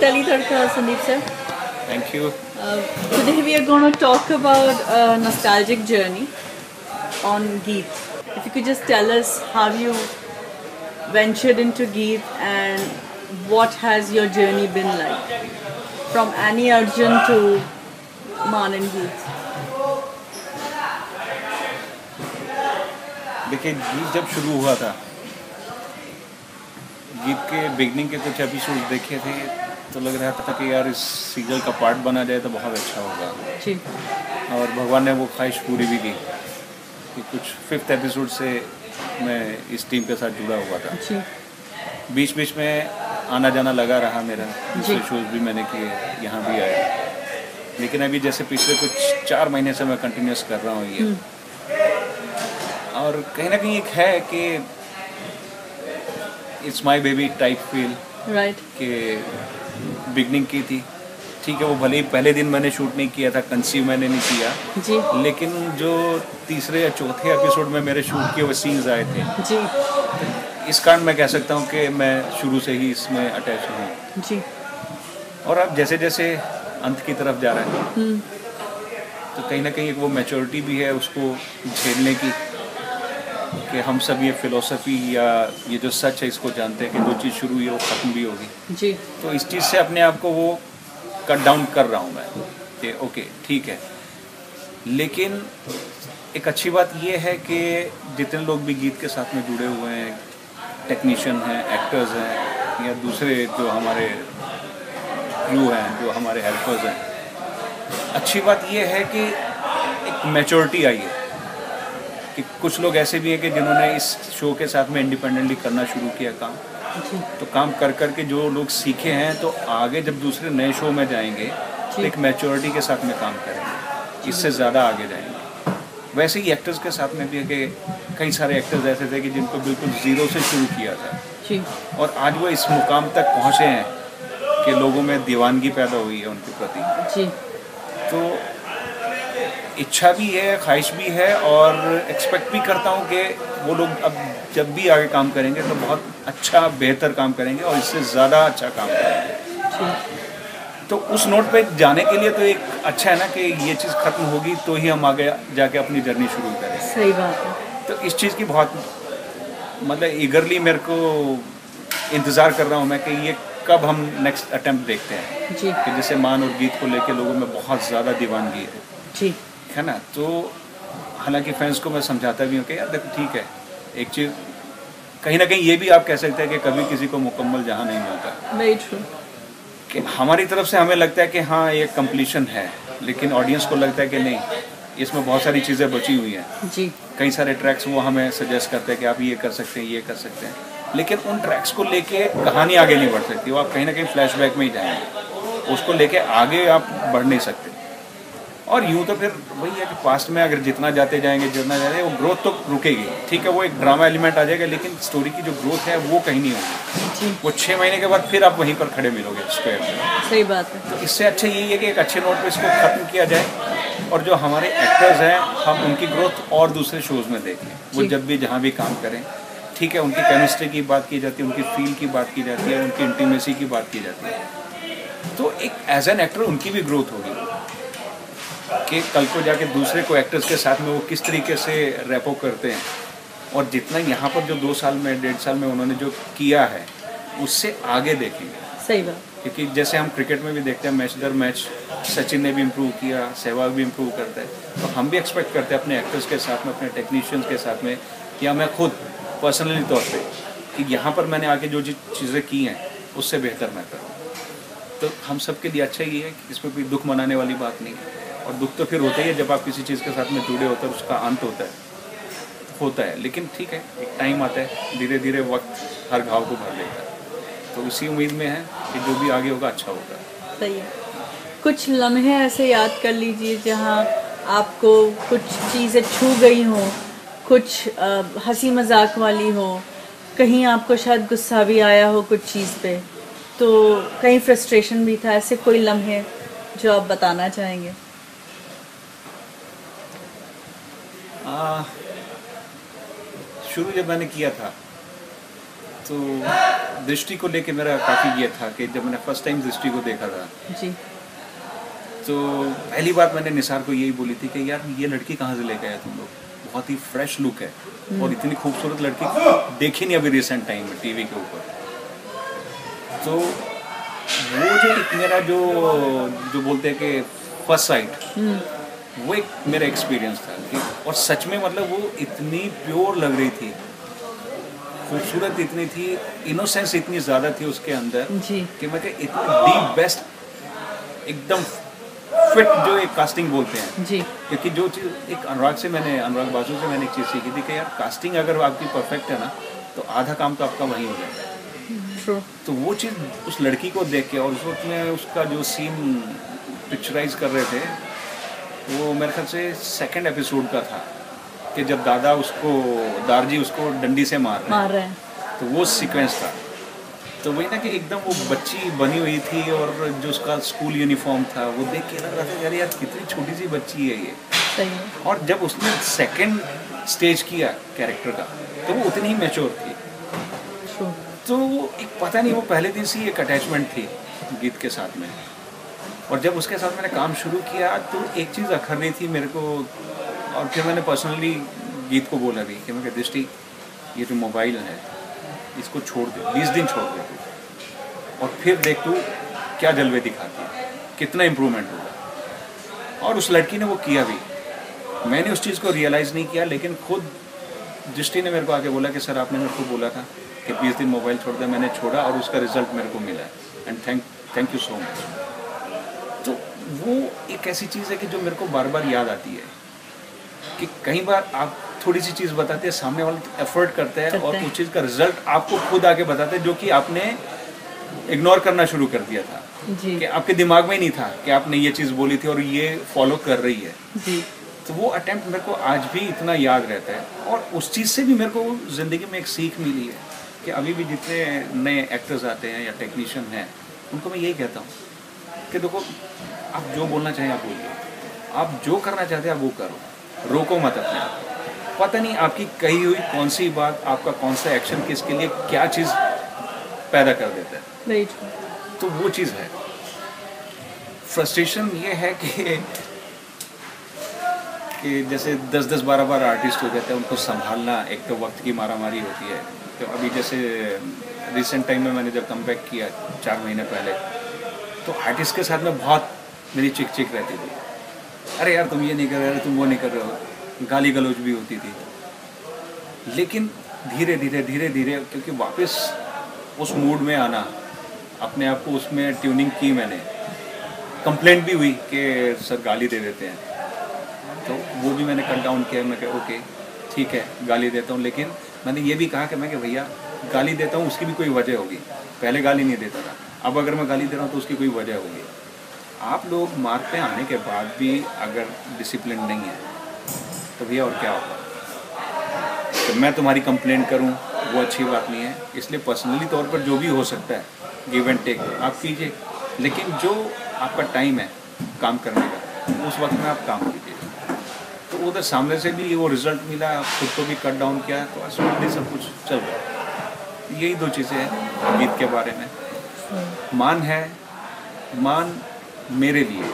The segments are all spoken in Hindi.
Delhi Tadka, Sandeep sir. Thank you. Today we are going to talk about a nostalgic journey on Geet. If you could just tell us how you ventured into Geet and what has your journey been like from Annie Arjun to Maan and Geet. देखिए, गीत जब शुरू हुआ था, गीत के बिगनिंग के कुछ एपिसोड देखे थे तो लग रहा था कि यार इस सीरियल का पार्ट बना जाए तो बहुत अच्छा होगा जी। और भगवान ने वो ख्वाहिश पूरी भी की कि कुछ 5th एपिसोड से मैं इस टीम के साथ जुड़ा हुआ था जी। बीच बीच में आना जाना लगा रहा मेरा, दूसरे शोज भी मैंने किए, यहाँ भी आया, लेकिन अभी जैसे पिछले कुछ 4 महीने से मैं कंटिन्यूस कर रहा हूँ ये। और कहीं ना कहीं एक है कि it's my baby type feel, right, कि बिगनिंग की थी, ठीक है, वो भले ही पहले दिन मैंने शूट नहीं किया था, कंसीव मैंने नहीं किया जी, लेकिन जो 3रे या 4थे एपिसोड में मेरे शूट किए वो सीन्स आए थे जी, इस कारण मैं कह सकता हूँ कि मैं शुरू से ही इसमें अटैच हूँ जी। और अब जैसे जैसे अंत की तरफ जा रहा है तो कहीं ना कहीं एक वो मैच्योरिटी भी है उसको झेलने की कि हम सब ये फिलोसफी या ये जो सच है इसको जानते हैं कि जो चीज़ शुरू हुई है वो ख़त्म भी होगी जी। तो इस चीज़ से अपने आप को वो कट डाउन कर रहा हूँ मैं कि ओके ठीक है। लेकिन एक अच्छी बात ये है कि जितने लोग भी गीत के साथ में जुड़े हुए हैं, टेक्नीशियन हैं, एक्टर्स हैं या दूसरे जो हमारे क्रू हैं, जो हमारे हेल्पर्स हैं, अच्छी बात ये है कि एक मैच्योरिटी आई है कि कुछ लोग ऐसे भी हैं कि जिन्होंने इस शो के साथ में इंडिपेंडेंटली करना शुरू किया काम, तो काम कर कर के जो लोग सीखे हैं तो आगे जब दूसरे नए शो में जाएंगे तो एक मैच्योरिटी के साथ में काम करेंगे, इससे ज़्यादा आगे जाएंगे। वैसे ही एक्टर्स के साथ में भी है कि कई सारे एक्टर्स ऐसे थे कि जिनको बिल्कुल ज़ीरो से शुरू किया था जी। और आज वो इस मुकाम तक पहुँचे हैं कि लोगों में दीवानगी पैदा हुई है उनके प्रति जी। तो इच्छा भी है, ख्वाहिश भी है और एक्सपेक्ट भी करता हूँ कि वो लोग अब जब भी आगे काम करेंगे तो बहुत अच्छा बेहतर काम करेंगे और इससे ज़्यादा अच्छा काम करेंगे। तो उस नोट पे जाने के लिए तो एक अच्छा है ना कि ये चीज़ ख़त्म होगी तो ही हम आगे जाके अपनी जर्नी शुरू करें। सही बात है। तो इस चीज़ की बहुत मतलब ईगरली मेरे को इंतज़ार कर रहा हूँ मैं कि ये कब हम नेक्स्ट अटेम्प्ट देखते हैं जी। कि जैसे मान और गीत को लेके लोगों में बहुत ज़्यादा दीवानगी है जी, है ना। तो हालांकि फैंस को मैं समझाता भी हूँ कि यार देखो ठीक है, एक चीज़ कहीं ना कहीं ये भी आप कह सकते हैं कि कभी किसी को मुकम्मल जहाँ नहीं मिलता, वेरी ट्रू, कि हमारी तरफ से हमें लगता है कि हाँ ये कंप्लीशन है, लेकिन ऑडियंस को लगता है कि नहीं, इसमें बहुत सारी चीज़ें बची हुई हैं जी। कई सारे ट्रैक्स वो हमें सजेस्ट करते हैं कि आप ये कर सकते हैं, ये कर सकते हैं, लेकिन उन ट्रैक्स को लेके कहानी आगे नहीं बढ़ सकती, वो आप कहीं ना कहीं फ्लैशबैक में ही जाएंगे, उसको लेके आगे आप बढ़ नहीं सकते। और यूँ तो फिर वही है कि पास्ट में अगर जितना जाते जाएंगे वो ग्रोथ तो रुकेगी, ठीक है, वो एक ड्रामा एलिमेंट आ जाएगा, लेकिन स्टोरी की जो ग्रोथ है वो कहीं नहीं होगी, वो 6 महीने के बाद फिर आप वहीं पर खड़े मिलोगे स्क्वायर में। सही बात है। तो इससे अच्छा यही है कि एक अच्छे नोट पर इसको ख़त्म किया जाए और जो हमारे एक्टर्स हैं हम उनकी ग्रोथ और दूसरे शोज़ में देखें, वो जब भी जहाँ भी काम करें, ठीक है, उनकी केमिस्ट्री की बात की जाती है, उनकी फील की बात की जाती है, उनकी इंटीमेसी की बात की जाती है, तो एक एज एन एक्टर उनकी भी ग्रोथ होगी कि कल को जाके दूसरे को एक्टर्स के साथ में वो किस तरीके से रैपो करते हैं और जितना यहाँ पर जो 2 साल में 1.5 साल में उन्होंने जो किया है उससे आगे देखेंगे। सही बात। क्योंकि जैसे हम क्रिकेट में भी देखते हैं मैच दर मैच सचिन ने भी इम्प्रूव किया, सहवाग भी इम्प्रूव करता है, तो हम भी एक्सपेक्ट करते हैं अपने एक्टर्स के साथ में, अपने टेक्नीशियंस के साथ में, या मैं खुद पर्सनली तौर पे कि यहाँ पर मैंने आके जो चीज़ें की हैं उससे बेहतर मैं करूँ। तो हम सब के लिए अच्छा ही है कि इसमें कोई दुख मनाने वाली बात नहीं है, और दुख तो फिर होता ही है जब आप किसी चीज़ के साथ में जुड़े होते हैं, उसका अंत होता है, लेकिन ठीक है, एक टाइम आता है, धीरे धीरे वक्त हर घाव को भर लेता है, तो इसी उम्मीद में है कि जो भी आगे होगा अच्छा होगा। सही है। कुछ लम्हे ऐसे याद कर लीजिए जहाँ आपको कुछ चीज़ें छू गई हों, कुछ हंसी मजाक वाली हो, कहीं आपको शायद गुस्सा भी आया हो कुछ चीज़ पे, तो कहीं फ्रस्ट्रेशन भी था, ऐसे कोई लम्हे जो आप बताना चाहेंगे? शुरू जब मैंने किया था तो दृष्टि को लेके मेरा काफ़ी ये था कि जब मैंने फर्स्ट टाइम दृष्टि को देखा था जी। तो पहली बात मैंने निसार को यही बोली थी कि यार ये लड़की कहाँ से लेके आया तुम लोग, बहुत ही फ्रेश लुक है और इतनी खूबसूरत लड़की देखी नहीं अभी रिसेंट टाइम में टीवी के ऊपर। तो वो जो एक मेरा जो बोलते हैं कि फर्स्ट साइट, वो एक मेरा एक्सपीरियंस था कि और सच में मतलब वो इतनी प्योर लग रही थी, खूबसूरत इतनी थी, इनोसेंस इतनी ज़्यादा थी उसके अंदर जी। कि मैं इतनी दी बेस्ट एकदम फिट जो एक कास्टिंग बोलते हैं जी। क्योंकि जो चीज़ एक अनुराग बासु से मैंने एक चीज़ सीखी थी कि यार कास्टिंग अगर आपकी परफेक्ट है ना तो आधा काम तो आपका वहीं हो जाता है। True. तो वो चीज़ उस लड़की को देख के और उस वक्त में उसका जो सीन पिक्चराइज कर रहे थे वो मेरे ख्याल से सेकंड एपिसोड का था कि जब दारजी उसको डंडी से मार रहे हैं, तो वो सीक्वेंस था। तो वही ना कि एकदम वो बच्ची बनी हुई थी और जो उसका स्कूल यूनिफॉर्म था वो देख के लग रहा था यार कितनी छोटी सी बच्ची है ये। सही है। और जब उसने सेकंड स्टेज किया कैरेक्टर का तो वो उतनी ही मैच्योर थी। True. तो वो एक पता नहीं वो पहले दिन से ही एक अटैचमेंट थी गीत के साथ में। और जब उसके साथ मैंने काम शुरू किया तो एक चीज़ अखर रही थी मेरे को, और फिर मैंने पर्सनली गीत को बोला भी कि मैं दृष्टि ये जो मोबाइल है इसको छोड़ दे, 20 दिन छोड़ दे तू और फिर देख तू क्या जलवे दिखाती है, कितना इम्प्रूवमेंट होगा। और उस लड़की ने वो किया भी। मैंने उस चीज़ को रियलाइज़ नहीं किया लेकिन खुद दृष्टि ने मेरे को आके बोला कि सर आपने मेरे को बोला था कि 20 दिन मोबाइल छोड़ दे, मैंने छोड़ा और उसका रिजल्ट मेरे को मिला है and thank you so much. तो वो एक ऐसी चीज़ है कि जो मेरे को बार बार याद आती है कि कई बार आप थोड़ी सी चीज़ बताते हैं, सामने वाला एफर्ट करते हैं और उस चीज़ का रिजल्ट आपको खुद आके बताते हैं जो कि आपने इग्नोर करना शुरू कर दिया था जी। कि आपके दिमाग में ही नहीं था कि आपने ये चीज़ बोली थी और ये फॉलो कर रही है जी। तो वो अटेम्प्ट मेरे को आज भी इतना याद रहता है। और उस चीज़ से भी मेरे को ज़िंदगी में एक सीख मिली है कि अभी भी जितने नए एक्टर्स आते हैं या टेक्नीशियन हैं उनको मैं यही कहता हूँ कि देखो आप जो बोलना चाहें आप बोलिए, आप जो करना चाहते हैं आप वो करो, रोको मत अपने आप। पता नहीं आपकी कही हुई कौन सी बात, आपका कौन सा एक्शन किसके लिए क्या चीज़ पैदा कर देता है। तो वो चीज़ है। फ्रस्ट्रेशन ये है कि जैसे 10-10, 12-12 आर्टिस्ट हो जाते हैं, उनको संभालना एक तो वक्त की मारामारी होती है। तो अभी जैसे रिसेंट टाइम में मैंने जब कम बैक किया 4 महीने पहले, तो आर्टिस्ट के साथ में बहुत मेरी चिक रहती थी, अरे यार तुम ये नहीं कर रहे, अरे तुम वो नहीं कर रहे हो, गाली गलौज भी होती थी। लेकिन धीरे धीरे क्योंकि वापस उस मूड में आना, अपने आप को उसमें ट्यूनिंग की मैंने, कंप्लेंट भी हुई कि सर गाली दे देते हैं, तो वो भी मैंने कट डाउन किया। मैं कहा ओके ठीक है गाली देता हूँ, लेकिन मैंने ये भी कहा कि मैं भैया गाली देता हूँ उसकी भी कोई वजह होगी, पहले गाली नहीं देता था, अब अगर मैं गाली दे रहा हूँ तो उसकी कोई वजह होगी। आप लोग मार्क पे आने के बाद भी अगर डिसिप्लिन नहीं है तो भैया और क्या होगा। तो मैं तुम्हारी कंप्लेंट करूं वो अच्छी बात नहीं है, इसलिए पर्सनली तौर पर जो भी हो सकता है गिव एंड टेक आप कीजिए, लेकिन जो आपका टाइम है काम करने का उस वक्त में आप काम कीजिए। तो उधर सामने से भी वो रिजल्ट मिला, खुद को भी कट डाउन किया, तो स्मूथली सब कुछ चल रहा। यही 2 चीज़ें हैं गीत के बारे में। मान मेरे लिए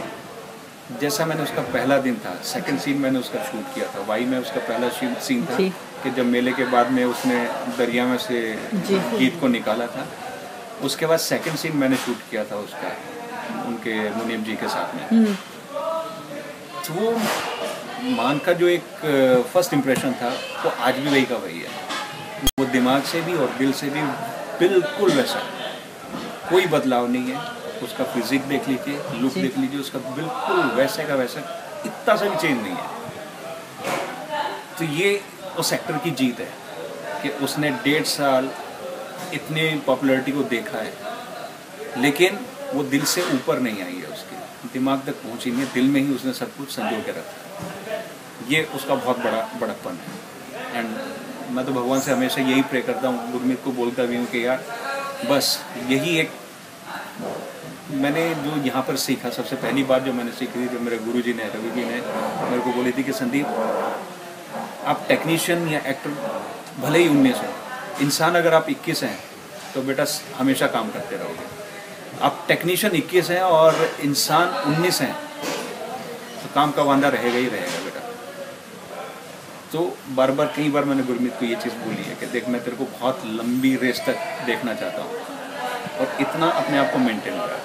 जैसा मैंने उसका पहला दिन था, सेकंड सीन मैंने उसका शूट किया था, वाई में उसका पहला सीन था कि जब मेले के बाद में उसने दरिया में से गीत को निकाला था। उसके बाद सेकंड सीन मैंने शूट किया था उसका उनके मुनीम जी के साथ में। तो वो मान का जो एक फर्स्ट इम्प्रेशन था वो आज भी वही का वही है। वो दिमाग से भी और दिल से भी बिल्कुल वैसा, कोई बदलाव नहीं है। उसका फिजिक देख लीजिए, लुक देख लीजिए, उसका बिल्कुल वैसे का वैसा, इतना सा भी चेंज नहीं है। तो ये उस एक्टर की जीत है कि उसने 1.5 साल इतने पॉपुलैरिटी को देखा है, लेकिन वो दिल से ऊपर नहीं आई है, उसके दिमाग तक पहुंची नहीं है, दिल में ही उसने सब कुछ संजो के रखा। ये उसका बहुत बड़ा बड़प्पन है। एंड मैं तो भगवान से हमेशा यही प्रे करता हूँ, गुरमीत को बोलता भी हूँ कि यार बस यही एक मैंने जो यहाँ पर सीखा, सबसे पहली बात जो मैंने सीखी थी, जो मेरे गुरुजी ने, रवि जी ने मेरे को बोली थी कि संदीप आप टेक्नीशियन या एक्टर भले ही 19 हो, इंसान अगर आप 21 हैं तो बेटा हमेशा काम करते रहोगे। आप टेक्नीशियन 21 हैं और इंसान 19 हैं तो काम का वांदा रहेगा ही रहेगा बेटा। तो बार बार कई बार मैंने गुरमीत को ये चीज़ बोली है कि देख मैं तेरे को बहुत लंबी रेस तक देखना चाहता हूँ और इतना अपने आप को मेंटेन करा।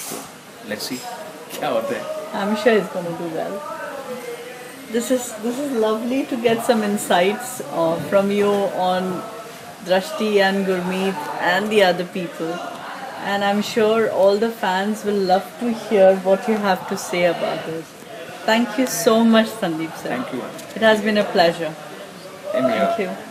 तो लेट्स सी क्या होता है। I'm sure he's going to do well. This is lovely to get some insights from you on Drashti and Gurmeet and the other people, and I'm sure all the fans will love to hear what you have to say about it. Thank you so much, Sandeep sir. Thank you. It has been a pleasure. Same here. Thank you.